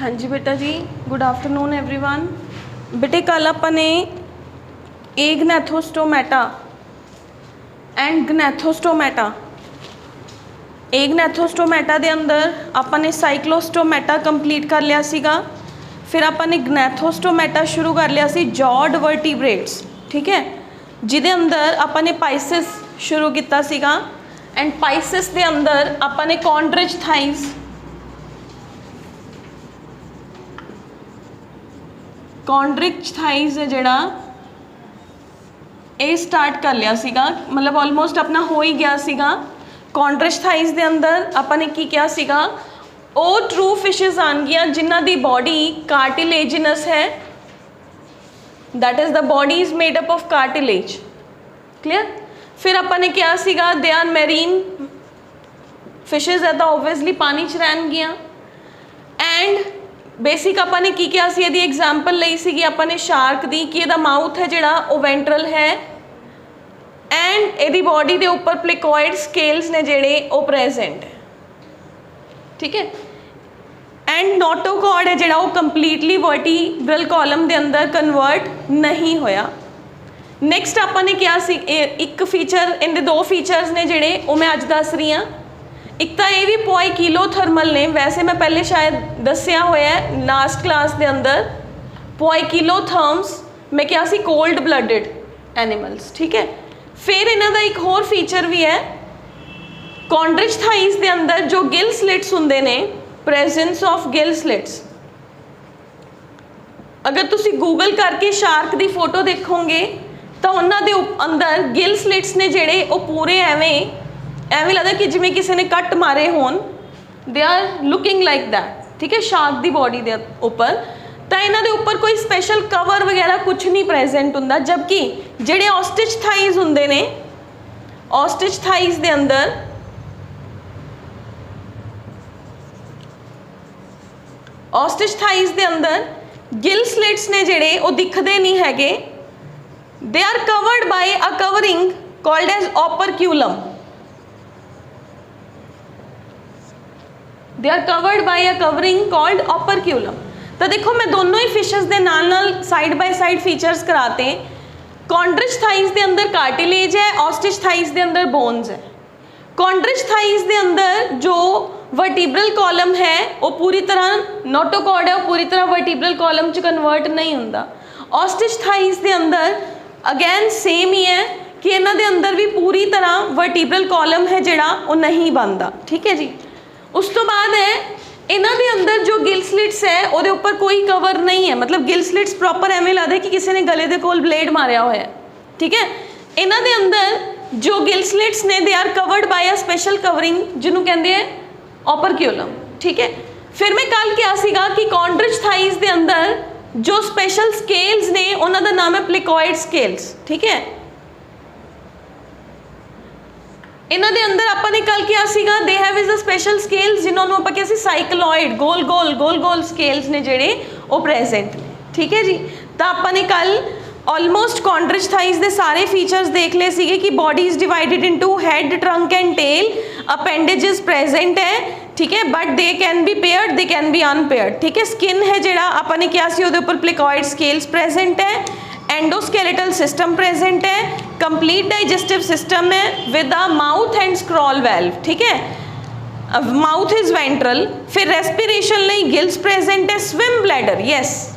हाँ जी बेटा जी, good afternoon everyone. बेटे कल अपने एग्नैथोस्टोमेटा एंड ग्नैथोस्टोमेटा एग्नैथोस्टोमेटा दे अंदर अपने साइक्लोस्टोमेटा कंप्लीट कर लिया सीगा। फिर अपने ग्नैथोस्टोमेटा शुरू कर लिया सी जॉड वर्टिब्रेट्स, ठीक है, जिदे अंदर अपने पाइसिस शुरू किया सीगा। एंड पाइसिस दे अंदर अपने कॉन्ड्रिच थाइस, कॉन्ड्रिच थाइस है जिहड़ा ये स्टार्ट कर लिया सीगा, मतलब ऑलमोस्ट अपना हो ही गया सीगा। कॉन्ड्रिच थाइस दे अंदर अपने की क्या सीगा, वो ट्रू फिशेस आनगियां जिन्हां दी बॉडी कार्टिलेजिनस है, that is the body is made up of cartilage. Clear. फिर अपने क्या सीगा, दे आर मैरीन फिशेस है तो ओबवियसली पानी च रहनगियां। एंड बेसिक अपने की क्या सी, यदि एग्जाम्पल लई सीगी अपने शार्क दी कि इहदा माउथ है जिहड़ा वो वेंट्रल है एंड इहदी बॉडी दे उपर प्लिकॉइड स्केल्स ने जिहड़े वो प्रेजेंट है, ठीक है। एंड नोटोकॉर्ड है जिहड़ा वो कंप्लीटली वर्टिब्रल कॉलम दे अंदर कन्वर्ट नहीं होया। नैक्सट अपने क्या सी, एक फीचर, इनके दो फीचर्स ने जिहड़े वो मैं अज दस रही हाँ। एक तो ये भी पोइकिलोथर्मल ने, वैसे मैं पहले शायद दसिया होया है लास्ट क्लास के अंदर। पोइकिलोथर्म्स मैं क्या सी, कोल्ड ब्लडेड एनिमल्स, ठीक है। फिर इन्हों का एक होर फीचर भी है, कॉन्ड्रिच थाइस के अंदर जो गिल स्लिट्स होंगे ने, प्रेजेंस ऑफ गिल स्लिट्स। अगर तुसी गूगल करके शार्क की फोटो देखोगे तो उन्होंने अंदर गिल स्लिट्स ने जिहड़े वो पूरे एवें लगता कि जिमें किसी ने कट मारे होन, they are looking like that, ठीक है, शार्क की बॉडी के उपर। तो इन्हों के उपर कोई स्पैशल कवर वगैरह कुछ नहीं प्रेजेंट होंदा। जबकि जिहड़े ऑस्टिच थाइस होंदे ने, ऑस्टिच थाइस के अंदर गिल स्लिट्स ने जिहड़े वो दिखते नहीं हैगे, they are covered by a covering called as operculum. They are covered by a covering called operculum. तो देखो मैं दोनों ही फिशेस के नाल साइड बाय साइड फीचर्स कराते हैं। कॉन्ड्रिच थाइस के अंदर कार्टिलेज है, ऑस्टिच थाइस के अंदर बोन्स है। कॉन्ड्रिच थाइस के अंदर जो वर्टिब्रल कॉलम है वो पूरी तरह नोटोकॉर्ड है, वो पूरी तरह वर्टिब्रल कॉलम च कन्वर्ट नहीं होंदा। ऑस्टिच थाइस के अंदर अगैन सेम ही है कि इन्हां दे अंदर भी पूरी तरह वर्टिब्रल कॉलम है जिहड़ा वो नहीं बनता, ठीक है जी। उस तो बाद है इन्हां दे अंदर जो गिल स्लिट्स है उहदे उपर कोई कवर नहीं है, मतलब गिल स्लिट्स प्रॉपर एवें लगदा कि किसी ने गले दे कोल ब्लेड मारिया होया, ठीक है। इन्हां दे अंदर जो गिल स्लिट्स ने they are covered by a special covering जिन्हों कहते हैं ओपरक्यूलम, ठीक है। फिर मैं कल क्या सीगा कि कॉन्ड्रिच थाइस के अंदर जो स्पेशल स्केल्स ने उन्हां दा नाम है प्लिकॉइड स्केल्स, ठीक है। इन्हां दे अंदर अपने कल क्या सीगा, they have is a special scales जिन्होंने आप क्या सी साइक्लॉइड गोल गोल स्केल्स ने जिहड़े वो प्रेजेंट ने, ठीक है जी। तो अपने कल ऑलमोस्ट कॉन्ड्रिच थाइस के सारे फीचर्स देख ले सीगे कि body is divided into head, trunk and tail, appendages present है, ठीक है, but they can be paired, they can be unpaired, ठीक है। स्किन है जिहड़ा अपने क्या सी उहदे उपर प्लिकॉइड स्केल्स प्रेजेंट है, एंडोस्केलेटल सिस्टम प्रेजेंट है, कंप्लीट डाइजेस्टिव सिस्टम है with a mouth and scroll valve, ठीक है, माउथ इज वेंट्रल। फिर रेस्पिरेशन लई गिल्स प्रेजेंट है, swim bladder, yes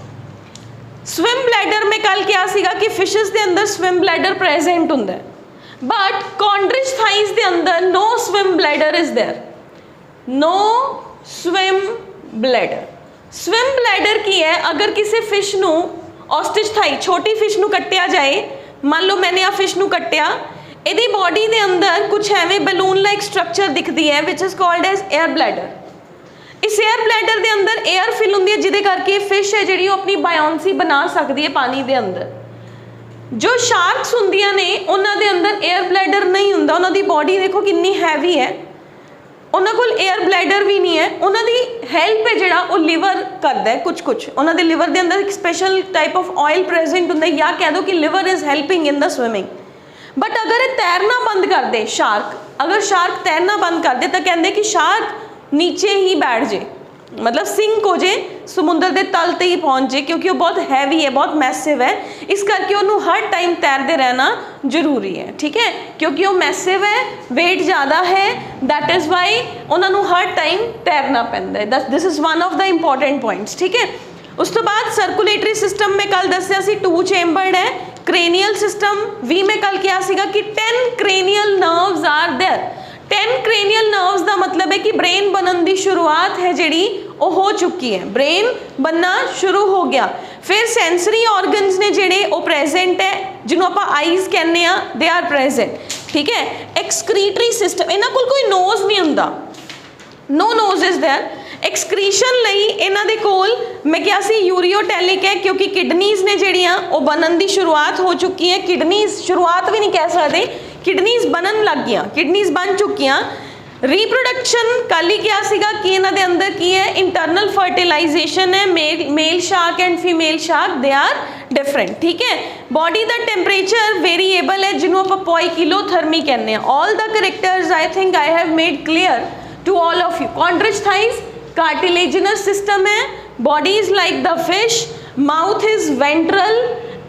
swim bladder में कल क्या सीगा कि फिशेस के अंदर स्विम ब्लैडर प्रेजेंट होंदा है, बट कॉन्ड्रिच थाइस के अंदर no swim bladder is there, no swim bladder. Swim bladder की है, अगर किसी फिश नू ऑस्टिच थाई छोटी फिश नू कट्टिया जाए, मान लो मैंने आ फिश नू कट्टिया, इहदी बॉडी के अंदर कुछ एवें बलून लाइक स्ट्रक्चर दिखती है which is called as air bladder. इस एयर ब्लैडर के अंदर एयर फिल होंदी है जिहदे करके फिश है जिहड़ी अपनी बायोंसी बना सकती है पानी के अंदर। जो शार्क्स होंदियां ने उन्हां दे अंदर एयर ब्लैडर नहीं हुंदा, उन्हां दी बॉडी देखो कितनी हैवी है, उन्हां कोल एयर ब्लैडर भी नहीं है। उन्हां दी हेल्प है जिहड़ा वो लिवर करदा है, कुछ उन्हां दे लिवर के अंदर एक special type of oil present हुंदा है, या कह दो कि liver is helping in the swimming. But अगर ये तैरना बंद कर दे शार्क, अगर शार्क तैरना बंद कर दे तो कहते कि शार्क नीचे ही बैठ जाए, मतलब सिंक हो जाए, समुद्र के तल ते ही पहुँच जाए, क्योंकि वो बहुत हैवी है, बहुत मैसिव है, इस करके उन्होंने हर टाइम तैरते रहना जरूरी है। ठीक है, क्योंकि वो मैसिव है, वेट ज़्यादा है, दैट इज़ वाई उन्होंने हर टाइम तैरना पैंदा है। This is one of the important points. ठीक है, उस तो बाद सर्कुलेटरी सिस्टम में कल दसिया सी 2 चेंबर्ड है। क्रेनियल सिस्टम भी मैं कल क्या सीगा कि 10 cranial nerves are there. 10 cranial nerves का मतलब है कि ब्रेन बनन की शुरुआत है जिहड़ी वो हो चुकी है, ब्रेन बनना शुरू हो गया। फिर सेंसरी ऑर्गनस ने जिहड़े वो प्रेजेंट है, जिन्होंने आप आईज कहने आ, दे आर प्रेजेंट। ठीक है, एक्सक्रीटरी सिस्टम, इन्हां कोल कोई नोज नहीं हुंदा, no nose is there. Excretion लई इन्हां दे कोल मैं क्या सी यूरियोटैलिक है, क्योंकि किडनीज ने जिहड़ियां वो बनन की शुरुआत हो चुकी है। किडनीज शुरुआत भी नहीं कह सकते, किडनीज बनन लग गया, किडनीज बन चुकियां। रीप्रोडक्शन कल ही क्या सीगा कि इन्हां दे अंदर की है, इंटरनल फर्टिलाइजेशन है। Male shark and female shark they are different. ठीक है, बॉडी का टेम्परेचर वेरीएबल है, जिन्होंने आप पोइकिलोथर्मी कहने हैं। All the characters I think I have made clear to all of you. Chondrichthyes cartilaginous system है, body is like the fish, mouth is ventral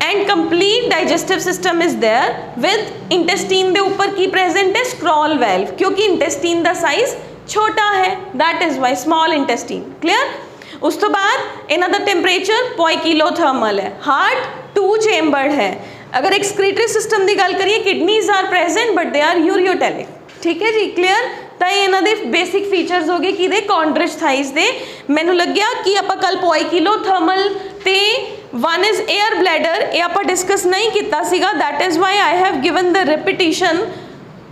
and complete digestive system is there with intestine के ऊपर की present है scroll valve, क्योंकि intestine का size छोटा है, that is why small intestine. Clear. उस तो बाद इन्हां दा टेम्परेचर पोइकिलोथर्मल है। हार्ट 2 चेंबर्ड है। अगर एक्सक्रीटरी सिस्टम की गल करिए, kidneys are present but they are ureotelic. ठीक है जी, क्लियर। तो इन्हां दे बेसिक फीचर्स हो गए कि कॉन्ड्रिच थाइज दे। मैनू लग्या कि आप कल पोइकिलोथर्मल ते वन इज एयर ब्लैडर, ये आप डिस्कस नहीं किया सीगा, that is why I have given the repetition,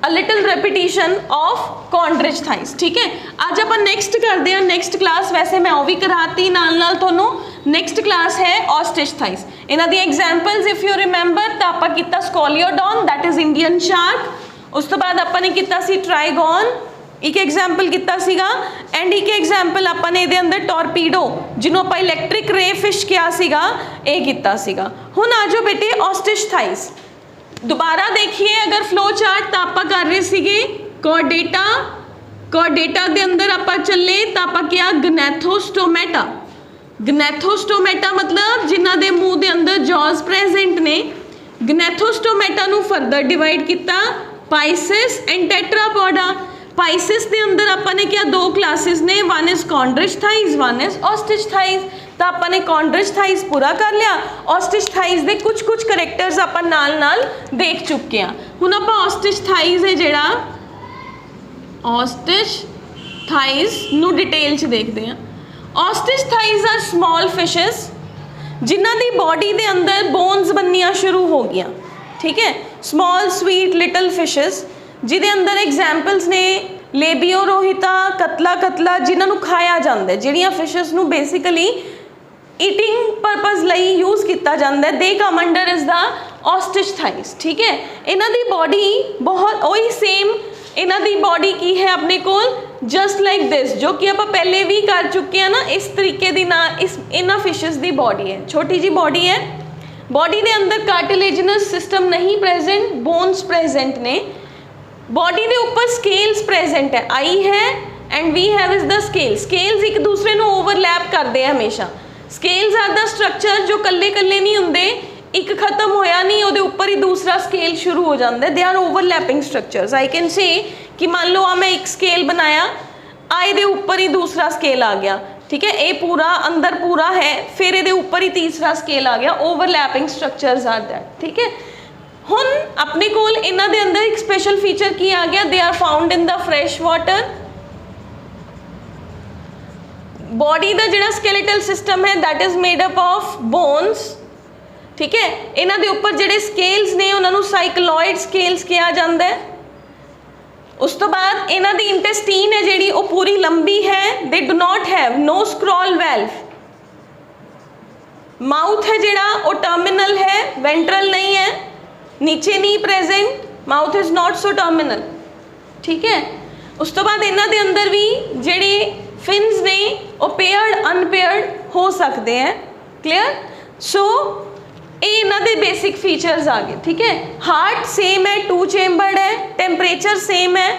a little repetition of Chondrichthyes. ठीक है, अज आप नेक्स्ट करते हैं, नेक्स्ट क्लास वैसे मैं वो भी कराती नाल नाल थोनों। नेक्स्ट क्लास है ऑस्ट्रिच थाइज। इन्हां the examples if you remember तो आप किया Scoliodon, that is Indian shark. उस तो बाद आपने किया सी ट्राइगॉन, एक एग्जाम्पल किया सीगा, एंड एक एग्जाम्पल आपने ये अंदर टॉर्पीडो, जिन्हों आप इलैक्ट्रिक रे फिश क्या सीगा, ये किया सीगा। हुण आ जाओ बेटे ऑस्ट्रिच थाइज। दोबारा देखिए अगर फ्लो चार्ट तो आप कर रहे सीगे कॉर्डेटा, कॉर्डेटा के अंदर आप चले तो आप क्या ग्नैथोस्टोमेटा। ग्नैथोस्टोमेटा मतलब जिन्हां दे मूँह के अंदर जॉज प्रेजेंट ने। ग्नैथोस्टोमेटा नूं फरदर डिवाइड किया पाइसिस एंड टेट्रापोडा। पाइसिस के अंदर आपने क्या 2 क्लासेस ने, one is chondrichthyes, one is osteichthyes. तो आपने कॉन्ड्रिच थाइज पूरा कर लिया, ऑस्ट्रिच थाइज के कुछ कुछ करैक्टर्स आप नाल नाल देख चुके हैं। हुण आप ऑस्ट्रिच थाइज है जिहड़ा, ऑस्ट्रिच थाइज नू डिटेल च देखते हैं। Osteichthyes are small fishes जिन्हां दी बॉडी के अंदर बोन्स बननियां शुरू हो गई। ठीक है, स्मॉल स्वीट लिटल फिशेस जिहदे अंदर एग्जाम्पल्स ने लेबियोरोहिता, कतला कतला, जिन्होंने खाया जाता है, जिहड़ियां फिशेस नू बेसिकली ईटिंग परपज़ लई यूज़ किया जाता है, they come under is the osteichthyes. ठीक है, इन्हां दी बॉडी बहुत वही सेम, इन्हां दी बॉडी की है अपने कोल जस्ट लाइक दिस, जो कि आप पहले भी कर चुके हैं ना, इस तरीके की ना इस इन्हां फिशेस की बॉडी है, छोटी जी बॉडी है। बॉडी के अंदर कार्टिलेजिनस सिस्टम नहीं प्रेजेंट, बोन्स प्रेजेंट ने। बॉडी के ऊपर स्केल्स प्रेजेंट है, आई है and we have is the scale. Scales एक दूसरे को ओवरलैप करते हैं हमेशा। स्केल्स आर द स्ट्रक्चर जो कल्ले कल्ले नहीं होंगे, एक खत्म होया नहीं वो ऊपर ही दूसरा स्केल शुरू हो जाता है, they are overlapping structures. I can say कि मान लो मैं एक स्केल बनाया, आए दे ऊपर ही दूसरा स्केल आ गया। ठीक है, ये पूरा अंदर पूरा है, फिर ये ऊपर ही तीसरा स्केल आ गया, ओवरलैपिंग स्ट्रक्चर्स आर दैट। ठीक है, हुण अपने कोल इन्हां दे अंदर एक स्पेशल फीचर की आ गया, they are found in the fresh water. Body का जिहड़ा स्केलेटल सिस्टम है that is made up of bones. ठीक है, इन्हां दे ऊपर जिहड़े स्केल्स ने उन्हां नूं साइक्लॉइड स्केल्स कहा जाता है। उस तो बाद इन्हां दी इंटेस्टीन है जिहड़ी वो पूरी लंबी है, they do not have no scroll valve. Mouth है जिहड़ा वो टर्मिनल है, वेंट्रल नहीं है, नीचे नहीं present, mouth is not so terminal. ठीक है, उस तो बाद इन्हां दे अंदर भी जिहड़े फिन्स ने वो पेयर्ड अनपेयर्ड हो सकते हैं। क्लियर। सो ये इन्हां दे बेसिक फीचर्स आ गए। ठीक है, हार्ट सेम है, 2 चेंबर्ड है, टेम्परेचर सेम है,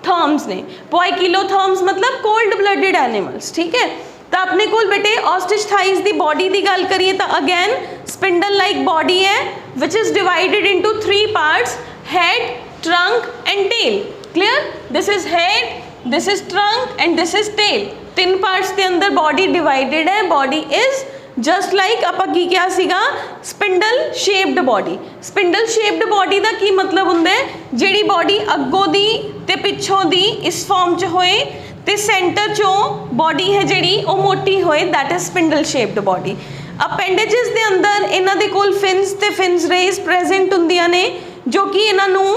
थर्म्स ने। पोइकिलोथर्म्स मतलब कोल्ड ब्लडेड एनिमल्स, ठीक है। तो अपने कोल बेटे ऑस्ट्रिच थाइज दी बॉडी की गल करिए तो अगैन स्पिंडल लाइक बॉडी है which is divided into 3 parts, head, trunk and tail. Clear, this is head, this is trunk and this is tail. 3 parts के अंदर बॉडी डिवाइडेड है। Body is just like आपां की क्या सीगा spindle shaped body. Spindle shaped body का की मतलब हुंदा है जिहड़ी बॉडी अग्गों दी ते पिछों दी इस फॉर्म च होए ते सेंटर चों बॉडी है जिहड़ी वो मोटी होए, that is spindle shaped body. Appendages दे अंदर इन्हां दे कोल फिन्स ते फिन्स रेज प्रेजेंट हुंदियां ने जो कि इन्हां नूं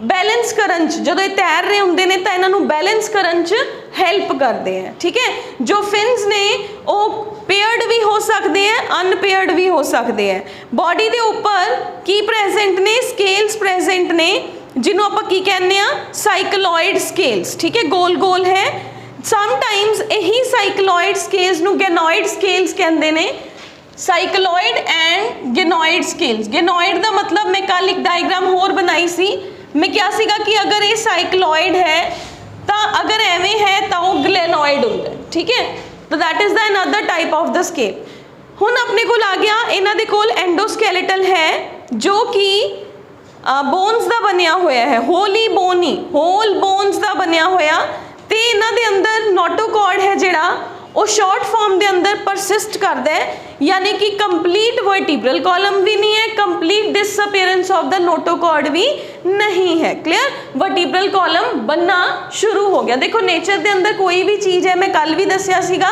बैलेंस करन च जदों तैर रहे होंदे ने तां इन्हां नूं बैलेंस करन च हेल्प करते हैं, ठीक है। जो फिन्स ने वो पेयर्ड भी हो सकते हैं, अनपेयर्ड भी हो सकते हैं। बॉडी के ऊपर की प्रेजेंट ने स्केल्स प्रेजेंट ने जिन्हों आप की कहने साइक्लॉइड स्केल्स, ठीक है, गोल गोल है। समटाइम्स यही साइक्लॉइड स्केल्स नूं गैनॉइड स्केल्स कहते हैं। Cycloid and ganoid scales. Ganoid का मतलब मैं कल एक डायग्राम होर बनाई सी, मैं क्या सीगा कि अगर ये साइक्लॉइड है तो अगर एवें है तो वो ग्लेनॉइड होंगे, ठीक है। तो that is the another type of the scale. हुण अपने कोल आ गया इन्हां दे कोल एंडोस्केलेटल है जो कि बोन्स का बनया होया है, होली बोनी होल बोन्स का बनया होया। तो इन्हां दे अंदर नोटोकॉर्ड है जिहड़ा वो शॉर्ट फॉर्म के अंदर परसिस्ट करता है, यानी कि कंप्लीट वर्टिब्रल कॉलम भी नहीं है, complete disappearance of the notochord भी नहीं है। क्लियर, वर्टिब्रल कॉलम बनना शुरू हो गया। देखो नेचर के अंदर कोई भी चीज़ है, मैं कल भी दसिया सीगा,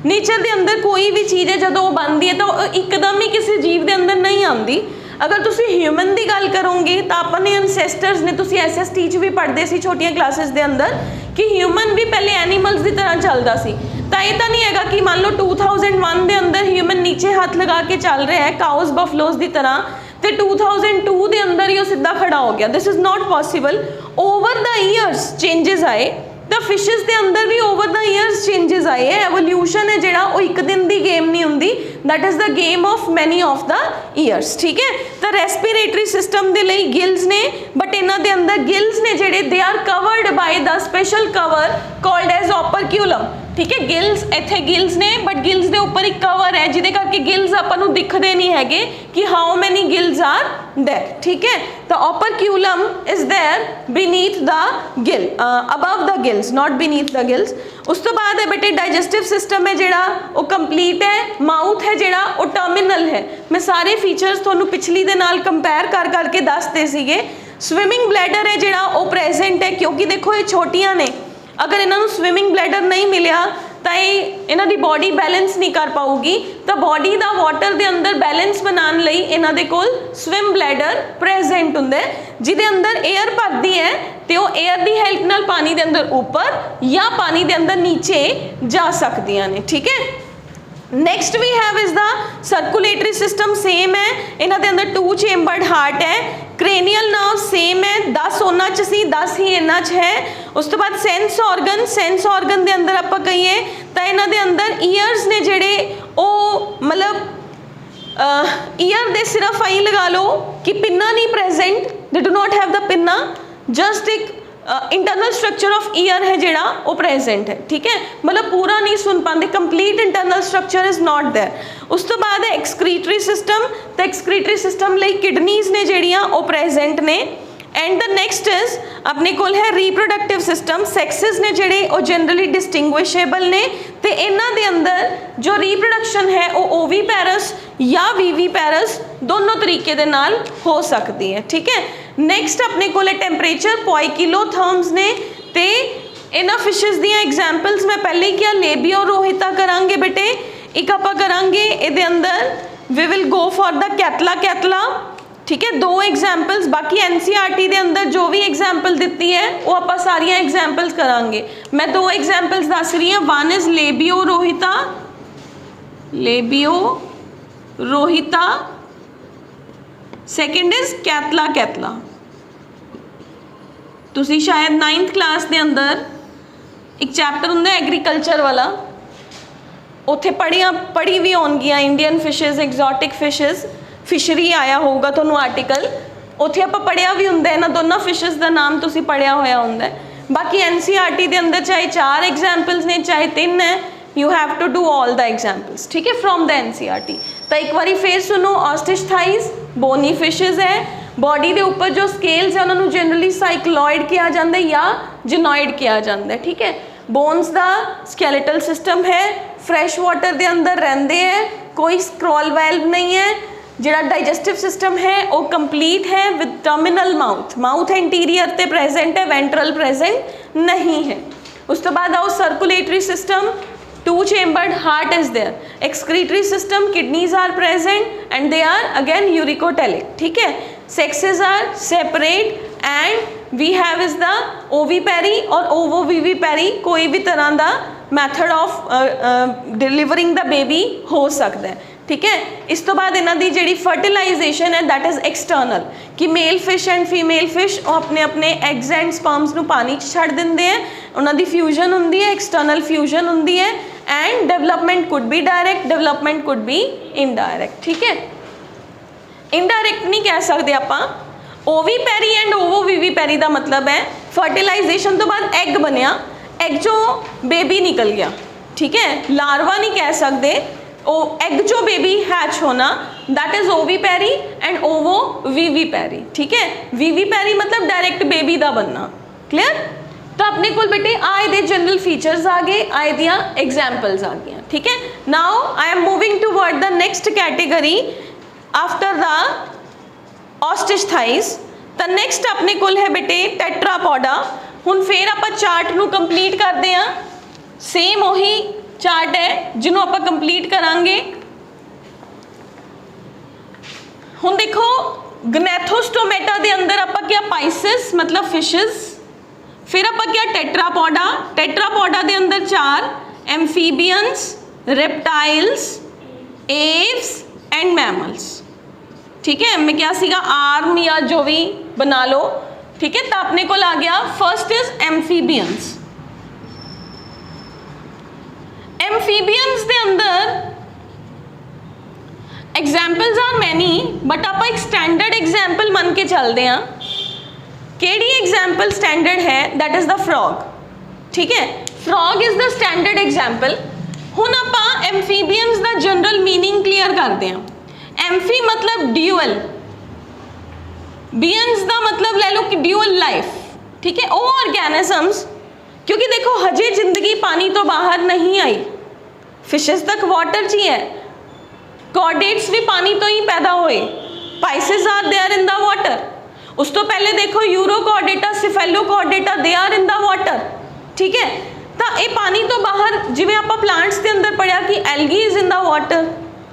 नेचर के अंदर कोई भी चीज़ है जो बनती है तो एकदम ही किसी जीव के अंदर नहीं आती। अगर तुसी ह्यूमन की गल करोगे तो अपने एनसेस्टर्स ने, तुसी SST भी पढ़ते सी छोटियां क्लासेस के अंदर कि ह्यूमन भी पहले एनीमल्स की तरह चलता सी। तो ये तो नहीं है कि मान लो 2001 के अंदर ह्यूमन नीचे हाथ लगा के चल रहा है काउस बफलोज की तरह, तो 2002 के अंदर ही वो सीधा खड़ा हो गया। This is not possible. Over the years changes आए, तो फिशेस के अंदर भी ओवर द ईयर्स चेंजेस आए है। एवोल्यूशन है जिहड़ा वो एक दिन की गेम नहीं होंदी, that is the game of many of the years, ठीक है। तो रेस्पिरेटरी सिस्टम के लिए गिल्स ने, बट इन्हां दे अंदर गिल्स ने जिहड़े they are covered by the special cover called as operculum, ठीक है। गिल्स इत्थे गिल्स ने, बट गिल्स के उपर एक कवर है जिहदे करके गिल्स आपां नूं दिखदे नहीं हैगे कि how many gills are there, ठीक है। तो operculum is there beneath the gill, above the gills, not beneath the gills. उस तो बाद है बेटे डाइजेस्टिव सिस्टम है जिहड़ा वो कंप्लीट है। माउथ है जिहड़ा वो टर्मिनल है। मैं सारे फीचर्स तुहानूं पिछली दे नाल कंपेयर कर करके दसते सीगे। स्विमिंग ब्लैडर है जिहड़ा वो प्रेजेंट है, क्योंकि देखो ये छोटियां ने, अगर इन्हों स्विमिंग ब्लैडर नहीं मिलिया तो ये इन्हां दी बॉडी बैलेंस नहीं कर पाऊगी। तो बॉडी का वाटर के अंदर बैलेंस बनाने लई इन्हां दे कोल स्विम ब्लैडर प्रेजेंट हुंदा है, जिहदे अंदर एयर भरदी है तो वो एयर की हेल्प नाल पानी के अंदर ऊपर या पानी के अंदर नीचे जा सकदियां ने, ठीक है। Next we have is the circulatory system, same है। इन्हां दे अंदर 2 चेम्बर्ड हार्ट है। क्रेनियल नर्व सेम है, 10 उन्हां च सी 10 ही इन्हां च है। उस तो बाद सेंस ऑर्गन के अंदर आप कहिए तो इन्हां दे अंदर ईयर्स ने जिहड़े वो मतलब ईयर दे सिर्फ आई लगा लो कि पिन्ना नहीं present, they do not have the pinna, just एक इंटरनल स्ट्रक्चर ऑफ ईयर है जिहड़ा वो प्रेजेंट है, ठीक है। मतलब पूरा नहीं सुन पाते, complete internal structure is not there. उस तो बाद है एक्सक्रीटरी सिस्टम, तो एक्सक्रीटरी सिस्टम लई किडनीज ने जिहड़ियां वो प्रेजेंट ने। एंड द नेक्स्ट इज अपने कोल है रिप्रोडक्टिव सिस्टम। सैक्सिस ने जिहड़े वो जनरली डिस्टिंग्विशेबल ने, तो इन्हां दे अंदर जो रिप्रोडक्शन है वो ओवीपैरस या वीवीपैरस दोनों तरीके दे नाल हो सकती है, ठीक है। नेक्स्ट अपने कोल टेंपरेचर पोइकिलोथर्म्स ने, तो इन्हां फिशेस दियां एग्जाम्पल्स मैं पहले ही क्या लेबियो रोहिता करांगे बेटे, एक आपां करांगे इहदे अंदर we will go for the catla, ठीक है। 2 एग्जाम्पल्स, बाकी NCERT के अंदर जो भी एग्जाम्पल दी है वो आप सारिया एग्जाम्पल्स करांगे। मैं 2 एग्जाम्पल्स दस रही हूँ। One is labeo rohita, second is catla. तुसी शायद 9th क्लास के अंदर एक चैप्टर होंदा एग्रीकल्चर वाला, उत्थे पढ़ी भी होणगियां Indian fishes, exotic fishes, fishery आया होगा तुहानूं आर्टिकल, उत्थे आपां पढ़िया भी हुंदा है। इन्हां दोनों फिशेस का नाम तुसीं पढ़िया होया हुंदा है। बाकी NCERT के अंदर चाहे 4 एग्जाम्पल्स ने चाहे 3 है, you have to do all the examples, ठीक है, फ्रॉम द NCERT। तो एक बार फिर सुनो, ऑस्टिच थाइज बोनी फिशेज है, बॉडी के उपर जो स्केल्स है उन्होंने जनरली साइक्लॉइड कहा जाता है या जिनॉइड कहा जाता है, ठीक है। बोन्स का स्कैलेटल सिस्टम है, फ्रैश वाटर के अंदर रहते हैं, कोई स्क्रॉल वाल्व नहीं है, जिहड़ा डाइजेस्टिव सिस्टम है वो कंप्लीट है with terminal mouth, mouth anterior ते प्रेजेंट है, वेंट्रल प्रेजेंट नहीं है। उस तो बाद आओ circulatory system, 2 chambered heart is there, excretory system, kidneys are present and they are again uricotelic, ठीक है। Sexes are separate and we have is the ovipary और ओवोविविपेरी, कोई भी तरह का method of delivering the baby हो सकता है, ठीक है। इस तो बाद इन्हों की जी फर्टिलाइजेशन है दैट इज़ एक्सटर्नल, कि male fish and female fish अपने अपने एग्स एंड स्पर्म्स को पानी छड़ देंगे हैं, उन्होंने फ्यूजन होंगी है, एक्सटर्नल फ्यूजन होंगी है, and development could be direct, development could be indirect, ठीक है। इनडायरैक्ट नहीं कह सकते आप। ओवीपेरी एंड ओवोविविपेरी का मतलब है फर्टिलाइजेशन तो बाद एग बनया, एग चो बेबी निकल गया, ठीक है, लार्वा नहीं कह सकते, एग जो बेबी हैच होना दैट इज ओवीपेरी एंड ओवोविविपेरी, ठीक है। विविपेरी मतलब डायरैक्ट बेबी का बनना, क्लियर। तो अपने को बेटे आए दे जनरल फीचर्स आ गए, आए दिया एग्जाम्पल्स आ गई, ठीक है। Now I am moving toward the next category after the osteichthyes. तो नेक्स्ट अपने को है बेटे टेट्रापोडा। हुण फिर आप चार्ट नू कंप्लीट करते हैं, सेम वही चार्ट है जिन्हों आप कंप्लीट करांगे। हुण देखो ग्नैथोस्टोमेटा के अंदर आप क्या पाइसिस मतलब फिशेस, फिर आप क्या टेट्रापोडा, टेट्रापोडा के अंदर 4 amphibians, reptiles, aves and mammals, ठीक है। मैं क्या सीगा आर्म या जो भी बना लो, ठीक है। तो अपने को आ गया फर्स्ट इज एम्फीबियंस। एम्फीबियंस के अंदर एग्जाम्पल्स आर मैनी, बट आप एक स्टैंडर्ड एग्जाम्पल मन के चलते हैं। केड़ी एग्जाम्पल स्टैंडर्ड है दैट इज द फ्रॉग, ठीक है। Frog is the standard example. हुण आप एम्फीबियंस का जनरल मीनिंग क्लीयर करते हैं। एम्फी मतलब ड्यूअल, बियंस का मतलब ले लो कि ड्यूअल लाइफ, ठीक है। वो ऑर्गेनिजम्स, क्योंकि देखो हजे जिंदगी पानी तो बाहर नहीं आई, फिशेस तक वाटर ची है, कॉर्डेट्स भी पानी तो ही पैदा हुए, Pisces are there in the water. उस तो पहले देखो Urochordata, Cephalochordata, they are in the water, ठीक है। तो ये पानी तो बाहर, जिवें आप प्लांट्स के अंदर पढ़िया कि algae is in the water,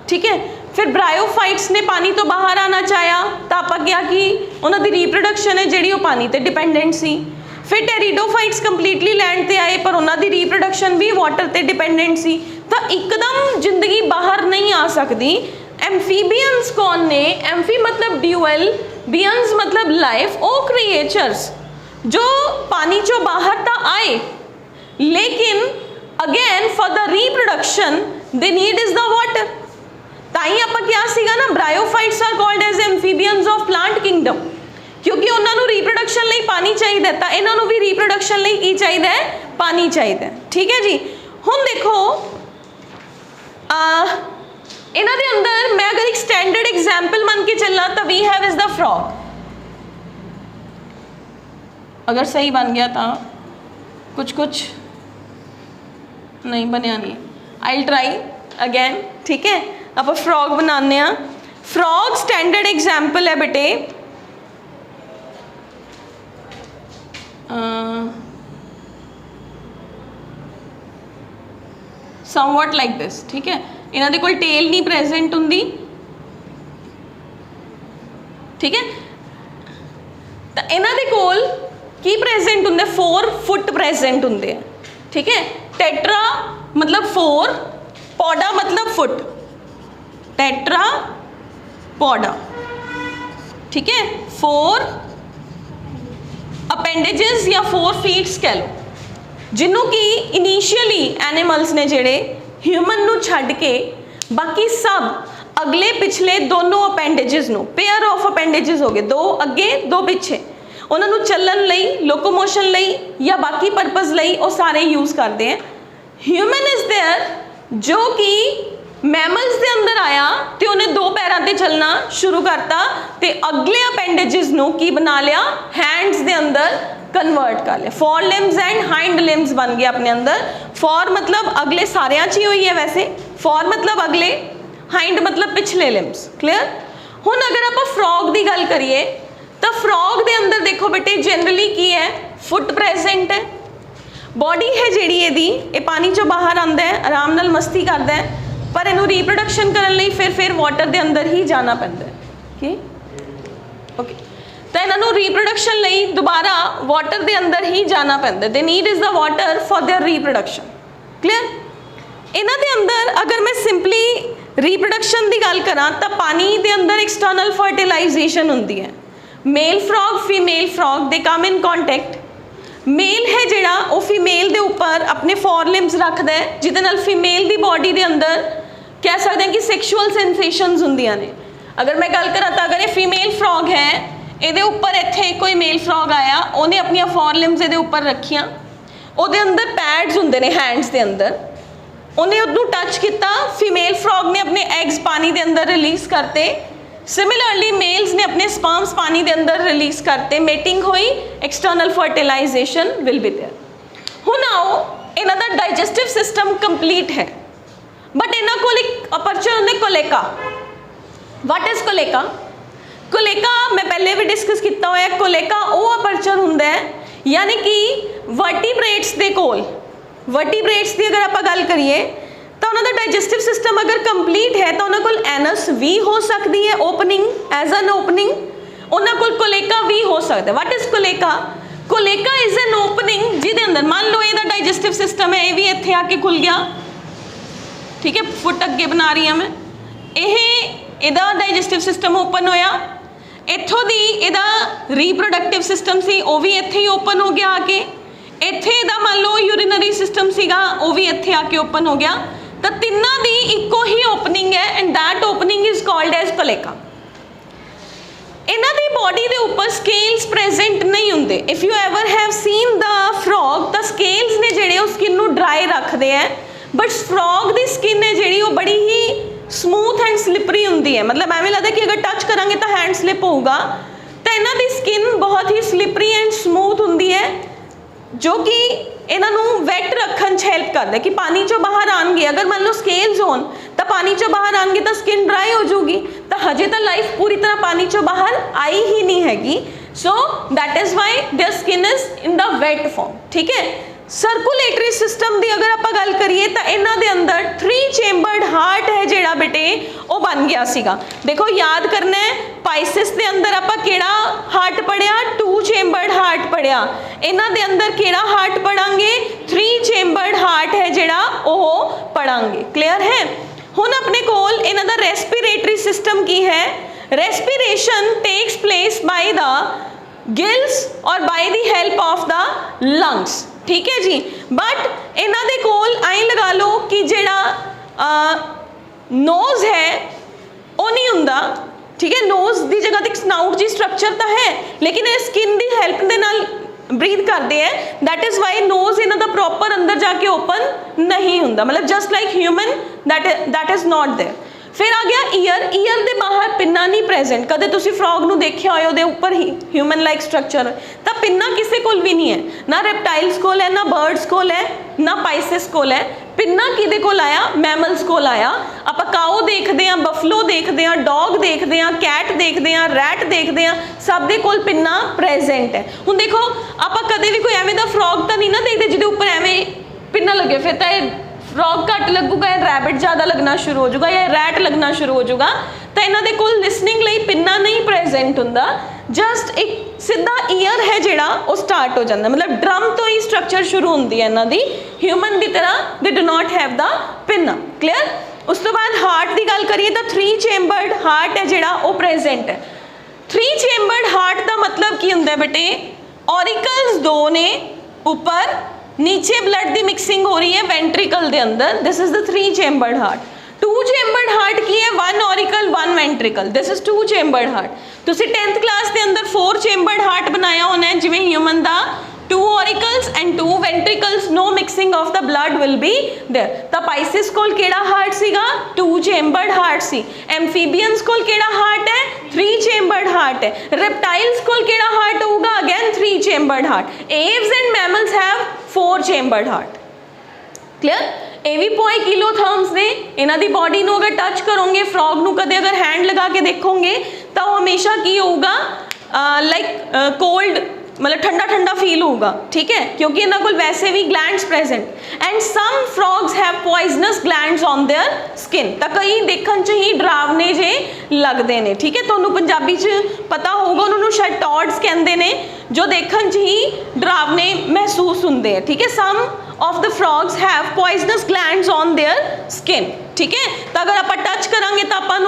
ठीक है। फिर ब्रायोफाइट्स ने पानी तो बाहर आना चाहा, तो आप क्या कि उन्होंने रीप्रोडक्शन है जी पानी पर डिपेंडेंट सी। फिर टेरिडोफाइट्स कंप्लीटली लैंड पे आए, पर उन्होंने रीप्रोडक्शन भी वाटर पर डिपेंडेंट सी। तो एकदम जिंदगी बाहर नहीं आ सकती। एम्फीबियंस कौन ने? एम्फी मतलब ड्यूअल, बियंस मतलब लाइफ, वो क्रिएचर्स जो पानी चो बाहर तो आए, लेकिन again for the reproduction they need is the water. ताई आप क्या सीगा ना, bryophytes are called as amphibians of plant kingdom, क्योंकि उन्होंने रीप्रोडक्शन लिए पानी चाहिए, तो इन्हों भी रीप्रोडक्शन लिए की चाहिए, पानी चाहिए, ठीक है जी। हुण देखो इन्हों के अंदर मैं अगर एक स्टैंडर्ड एग्जाम्पल मन के चलना तो we have is the frog. अगर सही बन गया तो कुछ कुछ नहीं बनया नहीं, आई ट्राई अगैन, ठीक है। आप फ्रॉग बनाने, फ्रॉग स्टैंडर्ड एग्जाम्पल है बेटे समवट लाइक दिस, ठीक है। इन्हों के कोल टेल नहीं प्रेजेंट होंगी, ठीक है। तो इन्हों के कोल की प्रेजेंट होंगे, 4 फुट प्रेजेंट होंगे, ठीक है। टेट्रा मतलब 4, पौडा मतलब फुट, टेट्रा पौडा, ठीक है। 4 अपेंडेजेस या 4 फीट्स कह लो, जिन्हों की इनिशियली एनिमल्स ने जेड़े ह्यूमन नू छड्ड के बाकी सब अगले पिछले दोनों appendages no, pair of appendages हो गए, 2 अगे 2 पिछे, उन्होंने चलण लई, लोकोमोशन लई या बाकी परपज़ लई वो सारे यूज़ करते हैं। ह्यूमन इज़ देयर जो कि मैमल्स के अंदर आया तो उन्हें दो पैरों पर चलना शुरू करता तो अगले अपेंडेजेस नूं की बना लिया, हैंड्स के अंदर कन्वर्ट कर लिया। For limbs and hind limbs बन गया अपने अंदर। फॉर मतलब अगले सारियां च ही हुई है वैसे, फॉर मतलब अगले, हाइंड मतलब पिछले लिम्स। क्लियर। हुण अगर आप फ्रॉग की गल करिए तो फ्रॉग के अंदर देखो बेटे जनरली की है, फुट प्रेजेंट है, बॉडी है जिहड़ी इहदी ये पानी चों बाहर आंदा है, आराम नाल मस्ती करदा है, पर इनू रीप्रोडक्शन करने लई फिर वाटर के अंदर ही जाना पैंदा है। ओके, तो इन्हों रीप्रोडक्शन लई दोबारा वाटर के अंदर ही जाना पैंदा। They need is the water for their reproduction. Clear. इन्हां दे अंदर अगर मैं सिंपली रीप्रोडक्शन की गल करा तो पानी के अंदर एक्सटर्नल फर्टिलाइजेशन होंदी है। Male frog female frog they come in contact. Male है जिहड़ा वो फीमेल के उपर अपने फॉरलिम्स रखता है जिहदे नाल फीमेल की बॉडी के अंदर कह सकते हैं कि सैक्शुअल सेंसेशनस होंदियां ने। अगर मैं गल करा तो अगर ये फीमेल फ्रॉग है, ये उपर इत्थे कोई मेल फ्रॉग आया, उन्हें अपन फॉरलिम्स ये उपर रखियां, वो अंदर पैड्स होंदे ने हैंड्स के अंदर, उन्हें उन्होंने टच किया, फीमेल फ्रॉग ने अपने एग्स पानी के अंदर रिलीज़ करते। सिमिलरली मेल्स ने अपने स्पर्म्स पानी के अंदर रिलीज़ करते, मेटिंग हुई, external fertilisation will be there. हुण आओ इन्हां दा डाइजेस्टिव सिस्टम कंप्लीट है, बट इन्हां कोल एक अपर्चर होंदा कोलेका। What is cloaca? कोलेका मैं पहले भी डिस्कस किया हुआ है। कोलेका वो अपर्चर होंदा है यानी कि वर्टिब्रेट्स के कोल, वर्टिब्रेट्स की अगर आप गल करिए तो उन्होंने डाइजेस्टिव सिस्टम अगर कंप्लीट है तो उन्होंने कोल एनस भी हो सकती है ओपनिंग, एज एन ओपनिंग, उन्होंने कोल कोलेका भी हो सकता है। What is cloaca? Cloaca is an opening जिहदे अंदर मान लो ये डाइजेस्टिव सिस्टम है, ये भी इत्थे आके खुल गया, ठीक है, फुट अगे बना रही हूँ मैं, यदा डाइजेस्टिव सिस्टम ओपन होया, इत्थों दी इहदा रीप्रोडक्टिव सिस्टम सी वो भी इत्थे ही ओपन हो गया आके, इत्थे इहदा मान लो यूरिनरी सिस्टम सीगा वो भी इत्थे आके ओपन हो गया, तो तिन्नां दी इक्को ही ओपनिंग है and that opening is called as cloaca. इन्हां दी बॉडी दे ऊपर स्केल्स प्रेजेंट नहीं होंदे। If you ever have seen the frog, the scales ने जिहड़े वो स्किन नूं ड्राई रखते हैं, बट फ्रॉग दी स्किन है जिहड़ी वो बड़ी ही स्मूथ एंड स्लिपरी होंदी है। मतलब एवें लगता कि अगर टच करांगे तो हैंड स्लिप होगा, तो इन्हां दी स्किन बहुत ही स्लिपरी एंड स्मूथ होंदी है जो कि इन्हों वैट रखने हेल्प करता है कि पानी चो बाहर आएंगे, अगर मान लो स्केल्स होन तो पानी चो बाहर आएंगे तो स्किन ड्राई हो जाएगी, तो हजे तो लाइफ पूरी तरह पानी चो बाहर आई ही नहीं हैगी। So that is why their skin is in the wet form. ठीक है। सर्कुलेटरी सिस्टम की अगर आप गल करिए तो इन्हों के अंदर 3 चेंबर्ड हार्ट है जिहड़ा बेटे वो बन गया सीगा। देखो याद करना है, पाइसिस के अंदर आप केड़ा हार्ट पढ़िया? 2 चेंबर्ड हार्ट पढ़िया। इन्हों के अंदर केड़ा हार्ट पढ़ांगे? 3 चेंबर्ड हार्ट है जिहड़ा वो पढ़ांगे। क्लियर है। हुण अपने कोल इन्हां दा रेस्पिरेटरी सिस्टम की है? Respiration takes place by the gills और by the help of the lungs. ठीक है जी। बट इन्हां दे कोल आई लगा लो कि जिहड़ा नोज है वो नहीं हुंदा। ठीक है। नोज की जगह तो स्नाउट जी स्ट्रक्चर तो है, लेकिन ये स्किन की हेल्प के नाल ब्रीथ करते हैं, दैट इज़ वाई नोज इन्हां दा प्रॉपर अंदर जाके ओपन नहीं हुंदा। मतलब just like human that is not there. फिर आ गया ईयर। ईयर के बाहर पिन्ना नहीं प्रेजेंट। कदे तुसी फ्रॉग नूं देखिया होए उहदे उपर ही ह्यूमन लाइक स्ट्रक्चर, तो पिन्ना किसी कोल भी नहीं है, ना रेप्टाइल्स कोल है, ना बर्ड्स कोल है, ना पाइसिस कोल है। पिन्ना किहदे कोल आया? मैमल्स कोल आया। आप काओ देखते हैं, बफलो देखते हैं, डॉग देखते हैं, कैट देखते हैं, रैट देखते हैं, सब दे कोल पिन्ना प्रेजेंट है। हुण देखो आप कदे भी कोई एवें दा फ्रॉग तो नहीं ना देखते जिहदे उपर एवें पिन्ना लगे, फिर तो फ्रॉग घट लगूगा या रैबिट ज़्यादा लगना शुरू हो जाएगा या रैट लगना शुरू हो जाएगा। तो इन्हां दे कोल लिसनिंग लई पिन्ना नहीं प्रेजेंट हुंदा, जस्ट एक सीधा ईयर है जिहड़ा वो स्टार्ट हो जाता। मतलब ड्रम तो ही स्ट्रक्चर शुरू होंदी है इन्हां दी, ह्यूमन की तरह दे do not have the pinna. Clear. उस तो बाद हार्ट की गल करिए तो 3 चेंबर्ड हार्ट है जिहड़ा वो प्रेजेंट है। 3 चेंबर्ड हार्ट का मतलब की हुंदा बेटे? ऑरिकल्स 2 ने ऊपर, नीचे ब्लड की मिक्सिंग हो रही है वेंट्रिकल के अंदर, this is the 3 chambered heart. Two chambered heart की है, one auricle one ventricle, this is two chambered heart. तुसी 10th क्लास के अंदर 4 चेंबर्ड हार्ट बनाया होना है, जिवें ह्यूमन दा 2 auricles and 2 ventricles, no mixing of the blood will be there. तो पाइसिस कोल केड़ा हार्ट सीगा? 2 चेंबर्ड हार्ट सी। एम्फीबियंस कोल केड़ा हार्ट है? 3 चेंबर्ड हार्ट है। रेप्टाइल्स कोल केड़ा हार्ट होगा? Again 3 chambered heart. Aves and mammals have 4 chambered heart. Clear? Poikilotherms ने इन्हां दी बॉडी नूं अगर टच करोगे, फ्रॉग नूं कदे अगर हैंड लगा के देखोगे तो हमेशा की होगा, लाइक कोल्ड, मतलब ठंडा ठंडा फील होगा, ठीक है, क्योंकि इन्हां कोल वैसे भी glands present. And some frogs have poisonous glands on their skin, तो कई देखण च ही डरावने जे लगते हैं, ठीक है। तुहानूं पंजाबी च पता होगा, उन्होंने शायद टॉड्स कहते हैं, जो देखण च ही डरावने महसूस होंगे हैं, ठीक है। Some of the frogs have poisonous glands on their skin, ठीक है। तो अगर आप टच करांगे तो आपां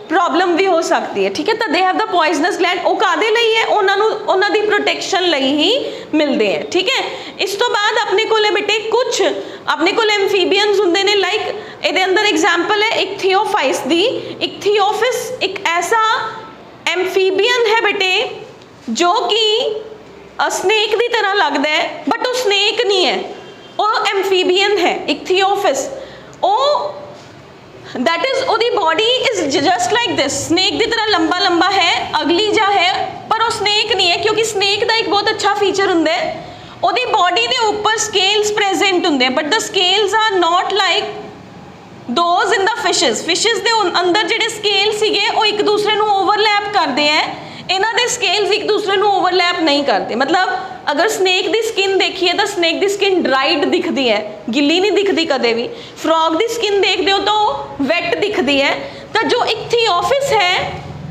प्रॉब्लम भी हो सकती है, ठीक है। तो they have the poisonous gland, वो कादे लई है? उन्हां दी प्रोटेक्शन लई ही मिलते हैं, ठीक है। इस तो बाद अपने कोले बेटे कुछ अपने कोल एम्फीबियंस हुंदे ने, लाइक इहदे अंदर एग्जाम्पल है इक्थियोफाइस दी। इक्थियोफिस एक ऐसा एम्फीबियन है बेटे जो कि स्नेक की तरह लगता है, बट वो स्नेक नहीं है, वो एम्फीबियन है। इक्थियोफिस वो दैट इज ओदी body is just like this, snake की तरह लंबा लंबा है, अगली जा है, पर वो स्नेक नहीं है, क्योंकि स्नेक का एक बहुत अच्छा फीचर होंगे ओदी बॉडी के ऊपर स्केल्स प्रेजेंट होंगे, but the scales are not like those in the fishes. Fishes के अंदर जिहड़े स्केल सीगे वो एक दूसरे को ओवरलैप करते हैं, इन्हां दे स्केल्स एक दूसरे को ओवरलैप नहीं करते। मतलब अगर स्नेक की स्किन देखिए तो स्नेक की स्किन ड्राइड दिखती है, गिली नहीं दिखती कदे भी। फ्रॉग की स्किन देखते हो तो वैट दिखती है। तो जो इक्थियोफिस है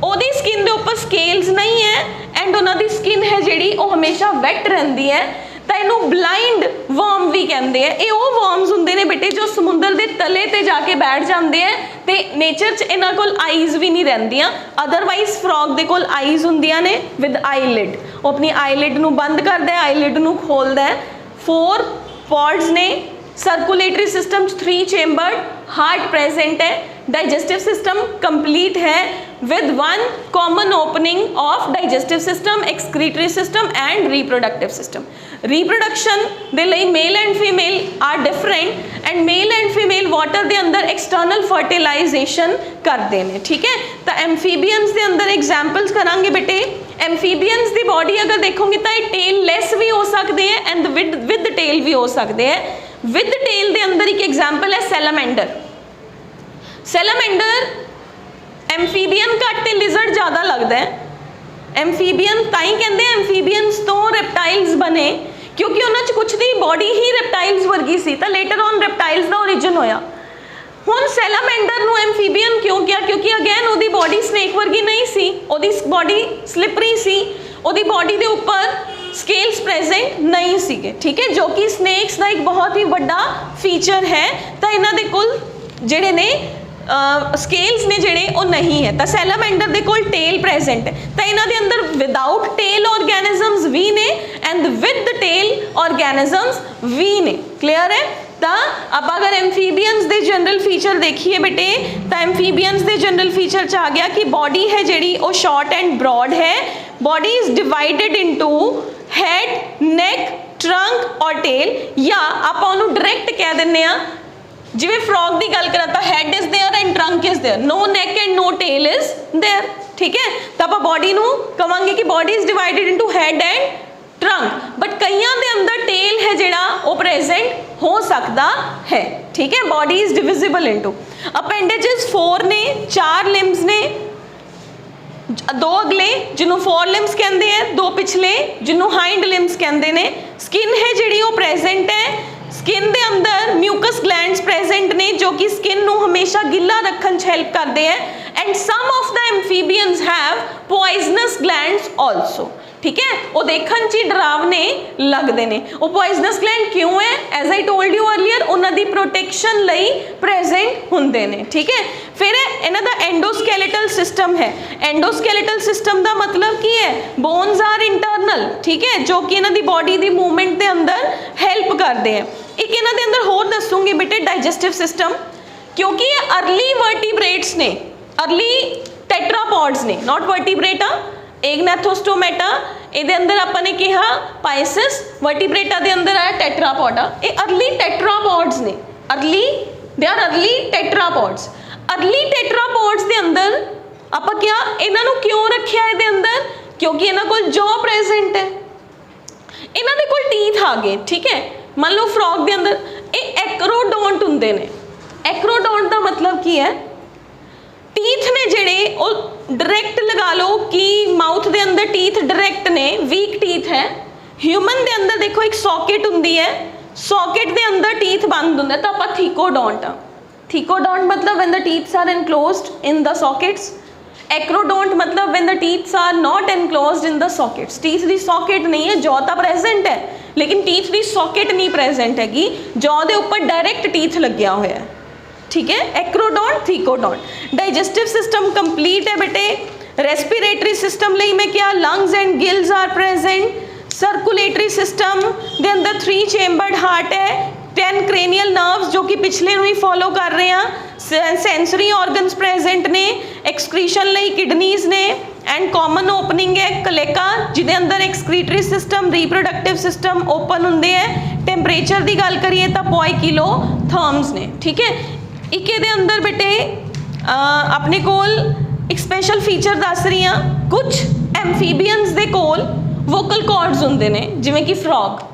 ओदी स्किन के ऊपर स्केल्स नहीं है, एंड उन्होंने स्किन है जी वो हमेशा वैट रही है, तो इनू ब्लाइंड वर्म भी कहते हैं। ये वो वर्म्स होंगे ने बेटे जो समुद्र के तले ते जाके बैठ जाते हैं, तो नेचर च इन्हां कोल आईज भी नहीं रहिंदियां। अदरवाइज फ्रॉग दे कोल आईज होंदियां ने विद आईलिड, वो अपनी आईलिड नू बंद करता है, आईलिड नू खोलता है। 4 पॉड्स ने, circulatory system 3 chambered, heart present है, डाइजेस्टिव सिस्टम कंप्लीट है with one common opening of digestive system, excretory system and reproductive system. Reproduction ਦੇ ਲਈ male and female are different, and male and female water ਦੇ अंदर external fertilization करते हैं, ठीक है। तो amphibians ਦੇ अंदर examples करांगे बेटे। amphibians ਦੀ body अगर देखोगे तो ये tailless भी हो सकते हैं and with tail भी हो सकते हैं। with tail ਦੇ अंदर एक example है salamander। salamander एम्फीबियन घट ते लिजर्ड ज़्यादा लगता है। एम्फीबियन ताई कहते हैं एम्फीबियंस तो रेप्टाइल्स बने, क्योंकि उन्होंने कुछ दी बॉडी ही रेप्टाइल्स वर्गी सी, तो लेटर ऑन रेप्टाइल्स का ओरिजिन होया। हुण सैलामेंडर नूं एम्फीबियन क्यों किया? क्योंकि अगैन उहदी बॉडी स्नेक वर्गी नहीं सी, उहदी बॉडी स्लिपरी सी, उहदी बॉडी के ऊपर स्केल्स प्रेजेंट नहीं सीगे, ठीक है, जो कि स्नेक्स का एक बहुत ही बड़ा फीचर है। तो इन्हां दे कोल जिहड़े ने स्केल्स ने जिहड़े वो नहीं है। तो सैलामेंडर दे कोल टेल प्रेजेंट है, तो इन्हां दे अंदर विदाउट टेल ऑर्गेनिजम्स भी ने and with the tail organisms भी ने। क्लियर है? तो अब अगर एम्फीबियंस दे जनरल फीचर देखिए बेटे, तो एम्फीबियंस दे जनरल फीचर च आ गया कि बॉडी है जिहड़ी वो शॉर्ट एंड ब्रॉड है। Body is divided into head, neck, trunk और टेल, या आपां उहनूं डायरैक्ट कह दिंदे आ जिवें फ्रॉग की गल करा तो head is there and trunk is there, no neck and no tail is there, ठीक है। तो आप बॉडी नूं कहांगे कि body is divided into head and trunk, but कईयां दे अंदर टेल है जिहड़ा वो प्रेजेंट हो सकता है, ठीक है। Body is divisible into appendages 4 ने, 4 लिम्स ने, 2 अगले जिन्हों 4 लिम्स कहते हैं, 2 पिछले जिन्हों हाइंड लिम्स कहते हैं। स्किन है जिहड़ी वो प्रेजेंट है, स्किन के अंदर म्यूकस ग्लैंड्स प्रेजेंट ने जो कि स्किन नूं हमेशा गिला रखने हेल्प करते हैं। And some of the amphibians have poisonous glands also, ठीक है, वो देखने च डरावने लगते हैं। वो पॉइजनस ग्लैंड क्यों है? As I told you earlier, उन्होंने प्रोटेक्शन लई प्रेजेंट होंदे ने, ठीक है। फिर इन्हां दा एंडोस्केलेटल सिस्टम है। एंडोस्केलेटल सिस्टम का मतलब की है? बोन्स आर इंटरनल, ठीक है, जो कि इन्हां दी बॉडी की मूवमेंट के अंदर हेल्प करते हैं। एक इन्हां दे अंदर होर दसूंगी बेटे, डाइजेस्टिव सिस्टम। क्योंकि ये अर्ली वर्टिब्रेट्स ने, अर्ली टेट्रापॉड्स ने, नॉट वर्टिब्रेट आ, एग्नैथोस्टोमेटा ਇਹਦੇ ਅੰਦਰ ਆਪਾਂ ਨੇ ਕਿਹਾ ਪਾਇਸਸ, वर्टिब्रेटा ਦੇ ਅੰਦਰ ਆਇਆ ਟੈਟਰਾਪੋਡਾ। ਇਹ अर्ली टेट्रापॉड्स ने, early they are early tetrapods. Early tetrapods ਦੇ ਅੰਦਰ ਆਪਾਂ ਕਿਹਾ ਇਹਨਾਂ ਨੂੰ ਕਿਉਂ ਰੱਖਿਆ ਇਹਦੇ ਅੰਦਰ, ਕਿਉਂਕਿ ਇਹਨਾਂ ਕੋਲ ਜੌ ਪ੍ਰੈਜ਼ੈਂਟ ਹੈ, ਇਹਨਾਂ ਦੇ ਕੋਲ ਟੀਥ ਆ ਗਏ, ਠੀਕ ਹੈ। ਮੰਨ ਲਓ ਫਰੌਗ ਦੇ ਅੰਦਰ ਇਹ ਐਕਰੋਡੋਂਟ ਹੁੰਦੇ ਨੇ। ਐਕਰੋਡੋਂਟ ਦਾ मतलब ਕੀ ਹੈ, टीथ ने जेड़े वो डायरैक्ट लगा लो कि माउथ के अंदर टीथ डायरैक्ट ने, वीक टीथ है। ह्यूमन के अंदर देखो एक सॉकेट हुंदी है, सॉकेट के अंदर टीथ बंद हुंदा, तो आपां थीकोडोंट आ। थीकोडोंट मतलब when the teeths are enclosed in the sockets. Acrodont मतलब when the teeths are not enclosed in the sockets. Teeth की सॉकेट नहीं है, जॉ तो प्रेजेंट है लेकिन टीथ की सॉकेट नहीं प्रेजेंट हैगी, जॉ के उपर डायरैक्ट टीथ लग्या होया है, ठीक है। Acrodont, thecodont. Digestive system complete है बेटे। रेस्पिरेटरी सिस्टम ਲਈ मैं क्या, lungs and gills are present. Circulatory system ਦੇ अंदर 3 चेंबर्ड हार्ट है, 10 क्रेनियल नर्व्स जो कि पिछले ਨੂੰ ਹੀ फॉलो कर रहे हैं। सेंसरी ऑर्गन्स प्रेजेंट ने। एक्सक्रीशन ਲਈ किडनीज ने एंड कॉमन ओपनिंग है कलेका, ਜਿਹਦੇ अंदर excretory system, reproductive system open ਹੁੰਦੇ है। टेंपरेचर की गल करिए तो पॉइकिलोथर्म्स ने, ठीक है। एक दे अंदर बेटे अपने कोल एक स्पेशल फीचर दस रही हाँ, कुछ एम्फीबियंस दे कोल वोकल कॉर्ड्स होंदे ने, जिवें कि फ्रॉग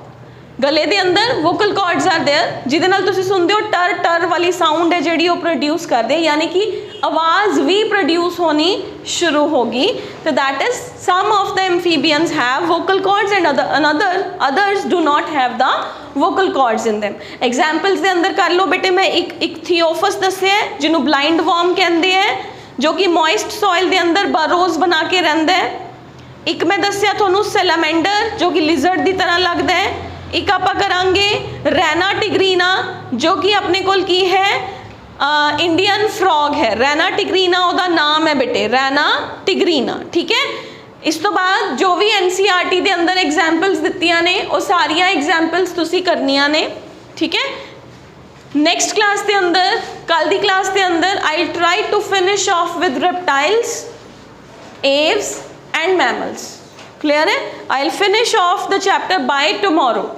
गले दे अंदर वोकल कॉर्ड्स आर देयर, जिहदे नाल तुसीं सुनदे हो टर टर वाली साउंड है जिहड़ी वो प्रोड्यूस करदे, यानी कि आवाज़ भी प्रोड्यूस होनी शुरू होगी। तो that is some of the amphibians have vocal cords and others do not have the vocal cords in them. Examples दे अंदर कर लो बेटे, मैं एक इक्थियोफस दस्सिया है जिन्होंने ब्लाइंड वॉर्म कहते हैं, जो कि मॉइस्ट सॉइल के अंदर बरोज बना के रहिंदा है। एक मैं दस्सिया तुहानूं सैलामेंडर जो कि लिजर्ड की तरह लगता है। एक आपां करांगे रैना टिग्रीना जो कि अपने कोल की है इंडियन फ्रॉग है। रैना टिग्रीना उसका नाम है बेटे, रैना टिग्रीना, ठीक है। इस तो बाद जो भी NCERT के अंदर एग्जाम्पल्स दित्तियां ने वो सारिया एग्जाम्पल्स तुसी करनियां ने, ठीक है। नैक्सट क्लास के अंदर, कल की क्लास के अंदर I try to finish off with reptiles, aves and mammals. Clear है? I will finish off the chapter by tomorrow.